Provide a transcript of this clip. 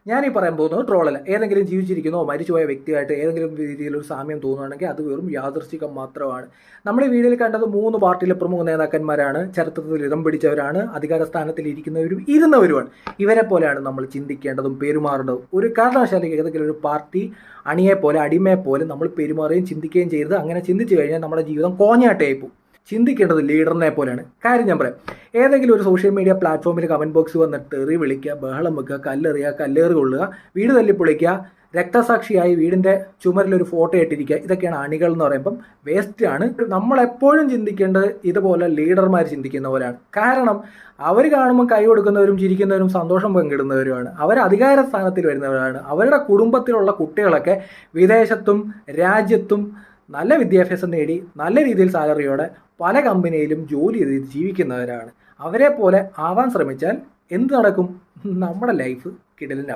ഞാനീ പറയാൻ പോകുന്നത് ട്രോളല്ല. ഏതെങ്കിലും ജീവിച്ചിരിക്കുന്നോ മരിച്ചുപോയ വ്യക്തിയായിട്ട് ഏതെങ്കിലും രീതിയിലൊരു സാമ്യം തോന്നുകയാണെങ്കിൽ അത് വെറും യാദൃശ്ചികം മാത്രമാണ്. നമ്മൾ ഈ വീഡിയോയിൽ കണ്ടത് 3 പാർട്ടിയിലെ പ്രമുഖ നേതാക്കന്മാരാണ്, ചരിത്രത്തിൽ ഇടം പിടിച്ചവരാണ്, അധികാര സ്ഥാനത്തിൽ ഇരിക്കുന്നവരും ഇരുന്നവരുമാണ്. ഇവരെ പോലെയാണ് നമ്മൾ ചിന്തിക്കേണ്ടതും പെരുമാറേണ്ടതും. ഒരു കാരണവശാലും ഏതെങ്കിലും ഒരു പാർട്ടി അണിയെ പോലെ അടിമയെ പോലെ നമ്മൾ പെരുമാറുകയും ചിന്തിക്കുകയും ചെയ്ത് അങ്ങനെ ചിന്തിച്ചു കഴിഞ്ഞാൽ നമ്മുടെ ജീവിതം കോഞ്ഞാട്ടയായി പോകും. ചിന്തിക്കേണ്ടത് ലീഡറിനെ പോലെയാണ്. കാര്യം ഞാൻ പറയാം, ഏതെങ്കിലും ഒരു സോഷ്യൽ മീഡിയ പ്ലാറ്റ്ഫോമിൽ കമൻറ്റ് ബോക്സ് വന്നിട്ട് തെറി വിളിക്കുക, ബഹളം വെക്കുക, കല്ലെറിയുക, കല്ലേറ് കൊള്ളുക, വീട് തല്ലിപ്പൊളിക്കുക, രക്തസാക്ഷിയായി വീടിൻ്റെ ചുമരിലൊരു ഫോട്ടോ ഇട്ടിരിക്കുക, ഇതൊക്കെയാണ് അണികൾ എന്ന് പറയുമ്പം വേസ്റ്റ് ആണ്. നമ്മളെപ്പോഴും ചിന്തിക്കേണ്ടത് ഇതുപോലെ ലീഡർമാർ ചിന്തിക്കുന്ന പോലെയാണ്. കാരണം അവർ കാണുമ്പോൾ കൈ കൊടുക്കുന്നവരും ചിരിക്കുന്നവരും സന്തോഷം പങ്കിടുന്നവരുമാണ്. അവർ അധികാര സ്ഥാനത്തിൽ വരുന്നവരാണ്. അവരുടെ കുടുംബത്തിലുള്ള കുട്ടികളൊക്കെ വിദേശത്തും രാജ്യത്തും നല്ല വിദ്യാഭ്യാസം നേടി നല്ല രീതിയിൽ സാലറിയോടെ പല കമ്പനിയിലും ജോലി ചെയ്ത് ജീവിക്കുന്നവരാണ്. അവരെ പോലെ ആവാൻ ശ്രമിച്ചാൽ എന്ത് നടക്കും? നമ്മുടെ ലൈഫ് കിടലിനാവും.